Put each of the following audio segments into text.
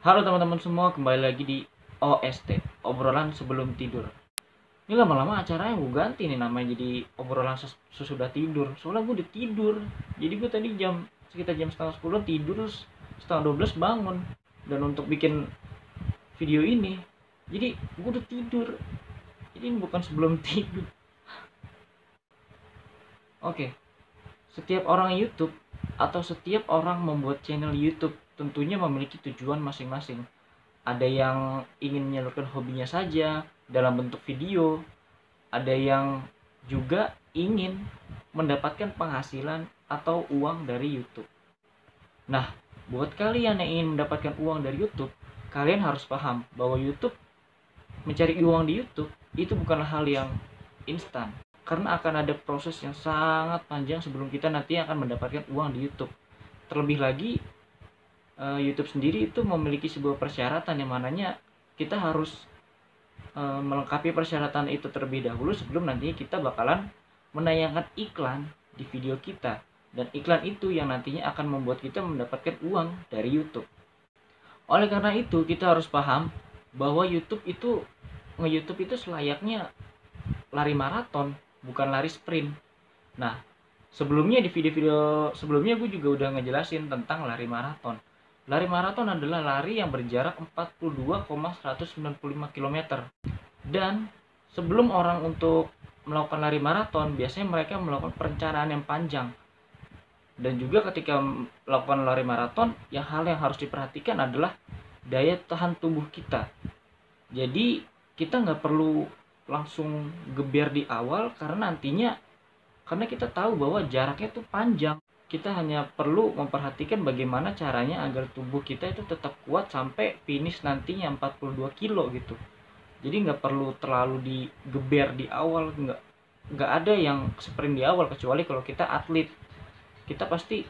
Halo teman-teman semua, kembali lagi di OST, obrolan sebelum tidur. Ini lama-lama acaranya gue ganti nih namanya jadi obrolan sesudah tidur. Soalnya gue udah tidur. Jadi gue tadi sekitar jam setengah 10 tidur, terus setengah 12 bangun. Dan untuk bikin video ini, jadi gue udah tidur. Jadi ini bukan sebelum tidur. Oke, setiap orang YouTube atau setiap orang membuat channel YouTube tentunya memiliki tujuan masing-masing. Ada yang ingin menyalurkan hobinya saja dalam bentuk video, ada yang juga ingin mendapatkan penghasilan atau uang dari YouTube. Nah, buat kalian yang ingin mendapatkan uang dari YouTube, kalian harus paham bahwa mencari uang di YouTube itu bukanlah hal yang instan, karena akan ada proses yang sangat panjang sebelum kita nanti akan mendapatkan uang di YouTube. Terlebih lagi, YouTube sendiri itu memiliki sebuah persyaratan yang mananya kita harus melengkapi persyaratan itu terlebih dahulu sebelum nantinya kita bakalan menayangkan iklan di video kita, dan iklan itu yang nantinya akan membuat kita mendapatkan uang dari YouTube. Oleh karena itu kita harus paham bahwa nge-YouTube itu selayaknya lari maraton, bukan lari sprint. Nah, sebelumnya di video-video sebelumnya gue juga udah ngejelasin tentang lari maraton. Lari maraton adalah lari yang berjarak 42,195 km. Dan sebelum orang untuk melakukan lari maraton, biasanya mereka melakukan perencanaan yang panjang. Dan juga ketika melakukan lari maraton, hal yang harus diperhatikan adalah daya tahan tubuh kita. Jadi kita nggak perlu langsung geber di awal karena kita tahu bahwa jaraknya itu panjang. Kita hanya perlu memperhatikan bagaimana caranya agar tubuh kita itu tetap kuat sampai finish nantinya 42 kilo gitu. Jadi nggak perlu terlalu digeber di awal, nggak ada yang sprint di awal, kecuali kalau kita atlet. Kita pasti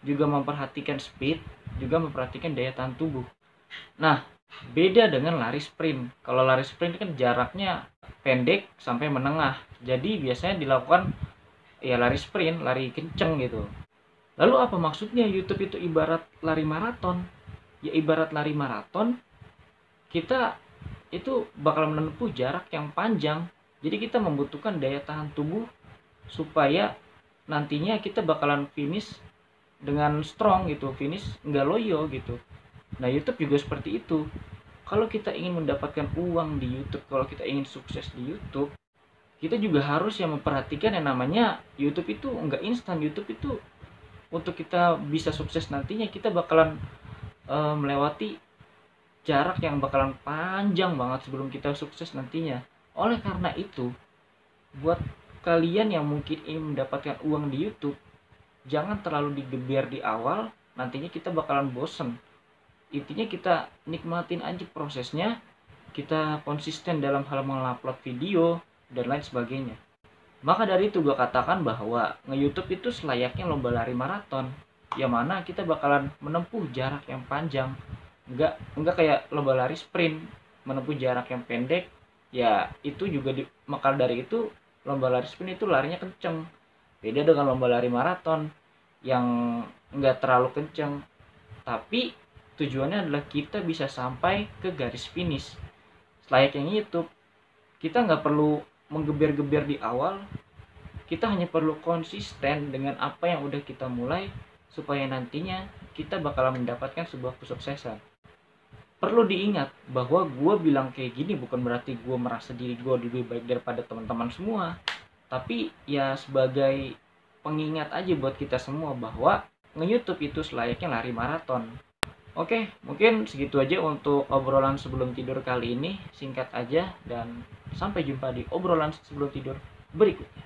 juga memperhatikan speed, juga memperhatikan daya tahan tubuh. Nah, beda dengan lari sprint. Kalau lari sprint kan jaraknya pendek sampai menengah, jadi biasanya dilakukan lari sprint, lari kenceng gitu. Lalu apa maksudnya YouTube itu ibarat lari maraton? Ya ibarat lari maraton, kita itu bakal menempuh jarak yang panjang. Jadi kita membutuhkan daya tahan tubuh supaya nantinya kita bakalan finish dengan strong gitu, finish nggak loyo gitu. Nah, YouTube juga seperti itu. Kalau kita ingin mendapatkan uang di YouTube, kalau kita ingin sukses di YouTube, kita juga harus memperhatikan yang namanya YouTube itu nggak instan. YouTube itu untuk kita bisa sukses nantinya kita bakalan melewati jarak yang bakalan panjang banget sebelum kita sukses nantinya. Oleh karena itu, buat kalian yang mungkin ingin mendapatkan uang di YouTube, jangan terlalu digeber di awal, nantinya kita bakalan bosen. Intinya kita nikmatin aja prosesnya, kita konsisten dalam hal mengupload video dan lain sebagainya. Maka dari itu gue katakan bahwa nge-YouTube itu selayaknya lomba lari maraton, yang mana kita bakalan menempuh jarak yang panjang. Enggak kayak lomba lari sprint menempuh jarak yang pendek. Ya itu juga maka dari itu lomba lari sprint itu larinya kenceng. Beda dengan lomba lari maraton yang enggak terlalu kenceng, tapi tujuannya adalah kita bisa sampai ke garis finish. Selayaknya YouTube, kita nggak perlu menggeber-geber di awal, kita hanya perlu konsisten dengan apa yang udah kita mulai supaya nantinya kita bakalan mendapatkan sebuah kesuksesan. Perlu diingat bahwa gue bilang kayak gini bukan berarti gue merasa diri gue lebih baik daripada teman-teman semua, tapi ya sebagai pengingat aja buat kita semua bahwa nge-YouTube itu selayaknya lari maraton. Oke, mungkin segitu aja untuk obrolan sebelum tidur kali ini. Singkat aja dan sampai jumpa di obrolan sebelum tidur berikutnya.